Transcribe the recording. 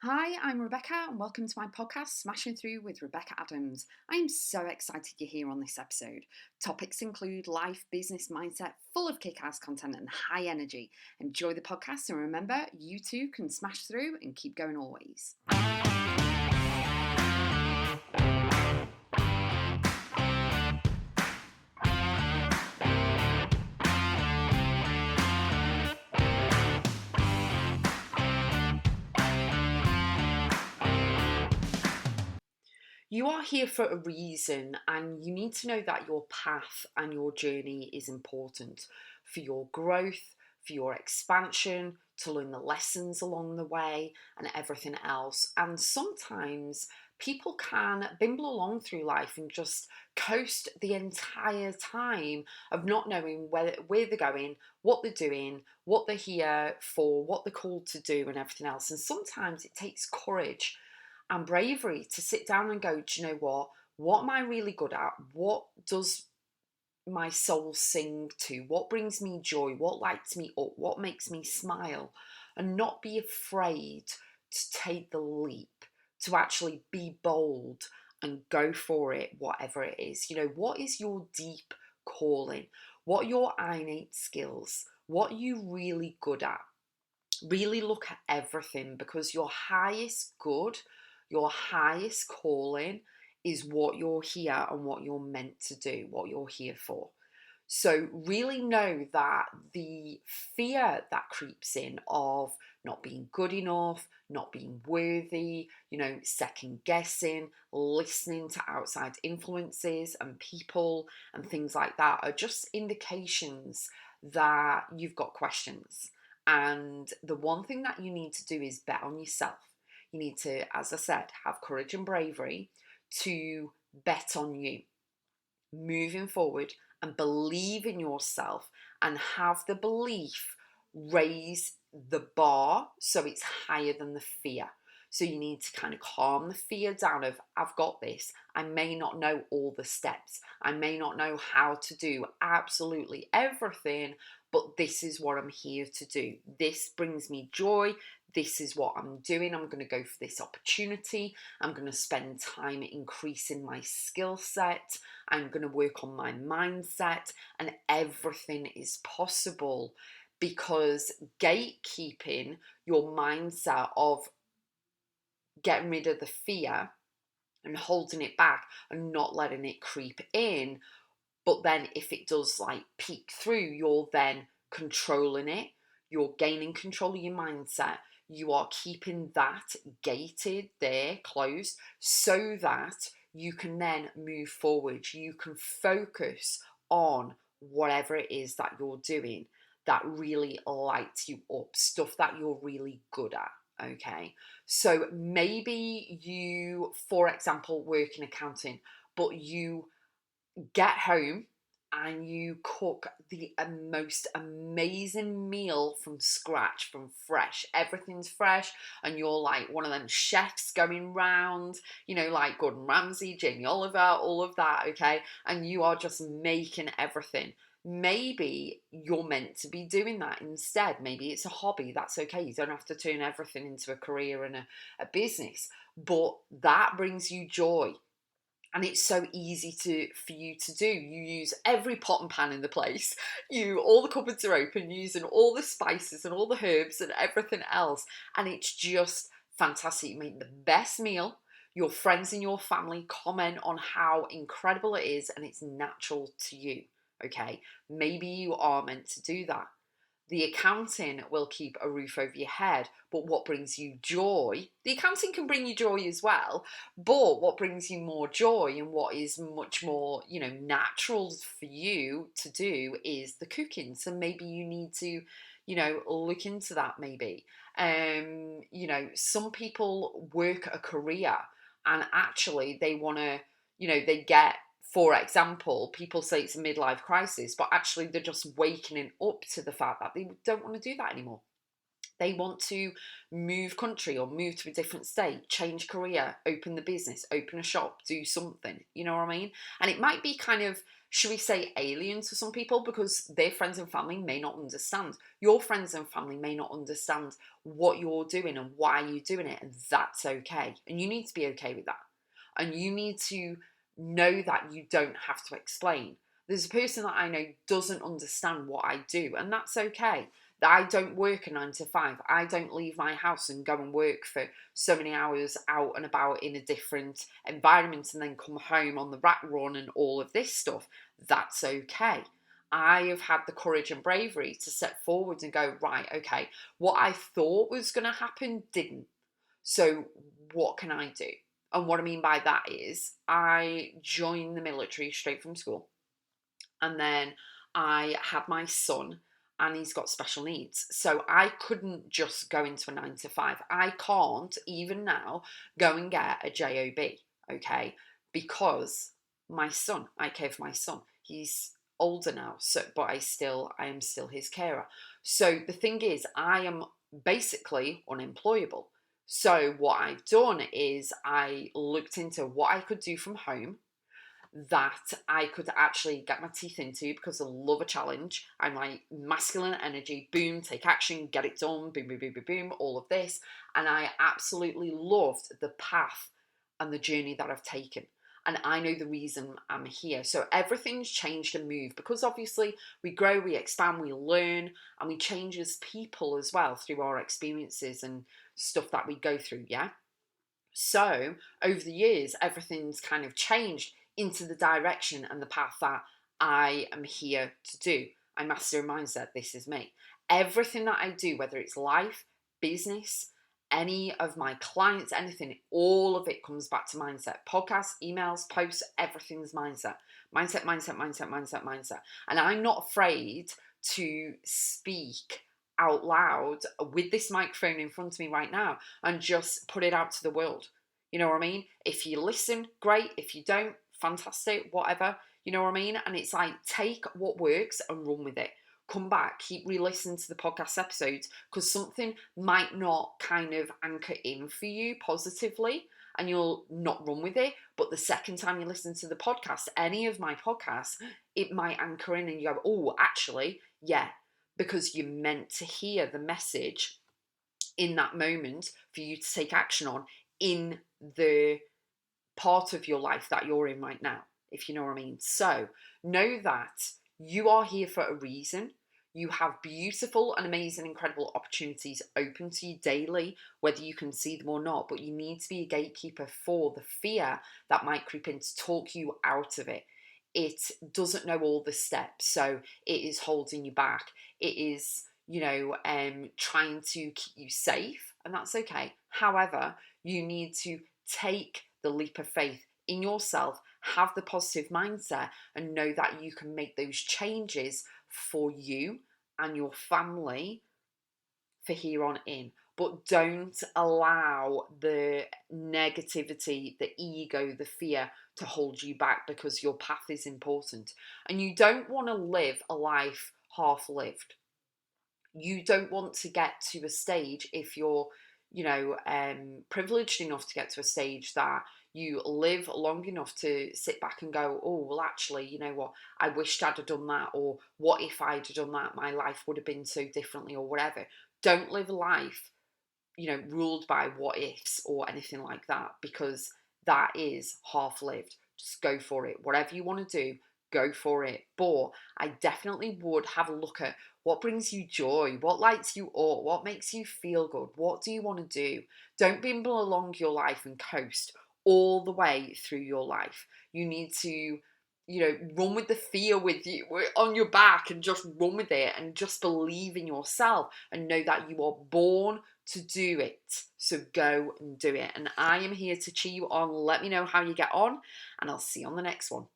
Hi, I'm Rebecca, and welcome to my podcast, Smashing Through with Rebecca Adams. I am so excited you're here on this episode. Topics include life, business, mindset, full of kick-ass content and high energy. Enjoy the podcast, and remember, you too can smash through and keep going always. You are here for a reason, and you need to know that your path and your journey is important for your growth, for your expansion, to learn the lessons along the way, and everything else. And sometimes people can bimble along through life and just coast the entire time of not knowing where they're going, what they're doing, what they're here for, what they're called to do, and everything else. And sometimes it takes courage and bravery to sit down and go, do you know what? What am I really good at? What does my soul sing to? What brings me joy? What lights me up? What makes me smile? And not be afraid to take the leap, to actually be bold and go for it, whatever it is. What is your deep calling? What are your innate skills? What are you really good at? Really look at everything, because your highest good, your highest calling is what you're here and what you're meant to do, what you're here for. So really know that the fear that creeps in of not being good enough, not being worthy, second guessing, listening to outside influences and people and things like that are just indications that you've got questions. And the one thing that you need to do is bet on yourself. You need to, as I said, have courage and bravery to bet on you moving forward and believe in yourself, and have the belief raise the bar so it's higher than the fear. So you need to kind of calm the fear down of, I've got this. I may not know all the steps. I may not know how to do absolutely everything, but this is what I'm here to do. This brings me joy. This is what I'm doing. I'm going to go for this opportunity. I'm going to spend time increasing my skill set. I'm going to work on my mindset, and everything is possible, because gatekeeping your mindset of getting rid of the fear and holding it back and not letting it creep in. But then if it does like peek through, you're then controlling it. You're gaining control of your mindset. You are keeping that gated there, closed, so that you can then move forward. You can focus on whatever it is that you're doing that really lights you up, stuff that you're really good at. Okay, so maybe you, for example, work in accounting, but you get home and you cook the most amazing meal from scratch, from fresh. Everything's fresh, and you're like one of them chefs going round, like Gordon Ramsay, Jamie Oliver, all of that, okay? And you are just making everything. Maybe you're meant to be doing that instead. Maybe it's a hobby. That's okay. You don't have to turn everything into a career and a business, but that brings you joy. And it's so easy for you to do. You use every pot and pan in the place. All the cupboards are open, using all the spices and all the herbs and everything else. And it's just fantastic. You make the best meal. Your friends and your family comment on how incredible it is, and it's natural to you. Okay, maybe you are meant to do that. The accounting will keep a roof over your head, but what brings you joy, the accounting can bring you joy as well, but what brings you more joy and what is much more, natural for you to do is the cooking. So maybe you need to, look into that maybe. Some people work a career and actually they want to, they get, for example, people say it's a midlife crisis, but actually they're just waking up to the fact that they don't want to do that anymore. They want to move country or move to a different state, change career, open the business, open a shop, do something. You know what I mean? And it might be kind of, should we say, alien to some people because their friends and family may not understand. Your friends and family may not understand what you're doing and why you're doing it. And that's okay. And you need to be okay with that. And you need to know that you don't have to explain. There's a person that I know doesn't understand what I do, and that's okay. That I don't work a 9 to 5. I don't leave my house and go and work for so many hours out and about in a different environment and then come home on the rat run and all of this stuff. That's okay. I have had the courage and bravery to step forward and go, right, okay, what I thought was going to happen didn't. So what can I do? And what I mean by that is I joined the military straight from school. And then I had my son and he's got special needs. So I couldn't just go into a 9 to 5. I can't even now go and get a job, okay? Because my son, I care for my son. He's older now, so but I am still his carer. So the thing is, I am basically unemployable. So what I've done is I looked into what I could do from home that I could actually get my teeth into because I love a challenge. I'm like masculine energy, boom, take action, get it done, boom, boom, boom, boom, boom, all of this. And I absolutely loved the path and the journey that I've taken. And I know the reason I'm here. So everything's changed and moved because obviously we grow, we expand, we learn, and we change as people as well through our experiences and stuff that we go through, yeah? So over the years, everything's kind of changed into the direction and the path that I am here to do. I master a mindset. This is me. Everything that I do, whether it's life, business, any of my clients, anything, all of it comes back to mindset. Podcasts, emails, posts, everything's mindset. Mindset, mindset, mindset, mindset, mindset. And I'm not afraid to speak out loud with this microphone in front of me right now and just put it out to the world. You know what I mean? If you listen, great. If you don't, fantastic, whatever. You know what I mean? And it's like, take what works and run with it. Come back, keep re-listening to the podcast episodes because something might not kind of anchor in for you positively and you'll not run with it. But the second time you listen to the podcast, any of my podcasts, it might anchor in and you go, oh, actually, yeah, because you're meant to hear the message in that moment for you to take action on in the part of your life that you're in right now, if you know what I mean. So know that you are here for a reason. You have beautiful and amazing, incredible opportunities open to you daily, whether you can see them or not, but you need to be a gatekeeper for the fear that might creep in to talk you out of it. It doesn't know all the steps, so it is holding you back. It is, trying to keep you safe, and that's okay. However, you need to take the leap of faith in yourself, have the positive mindset, and know that you can make those changes for you and your family for here on in. But don't allow the negativity, the ego, the fear to hold you back because your path is important. And you don't want to live a life half lived. You don't want to get to a stage if you're, privileged enough to get to a stage that you live long enough to sit back and go, oh, well, actually, you know what? I wished I'd have done that. Or what if I'd have done that? My life would have been so differently or whatever. Don't live a life, ruled by what ifs or anything like that, because that is half lived. Just go for it. Whatever you want to do, go for it. But I definitely would have a look at what brings you joy, what lights you up, what makes you feel good, what do you want to do. Don't bimble along your life and coast all the way through your life. You need to, run with the fear with you on your back and just run with it and just believe in yourself and know that you are born to do it. So go and do it. And I am here to cheer you on. Let me know how you get on, and I'll see you on the next one.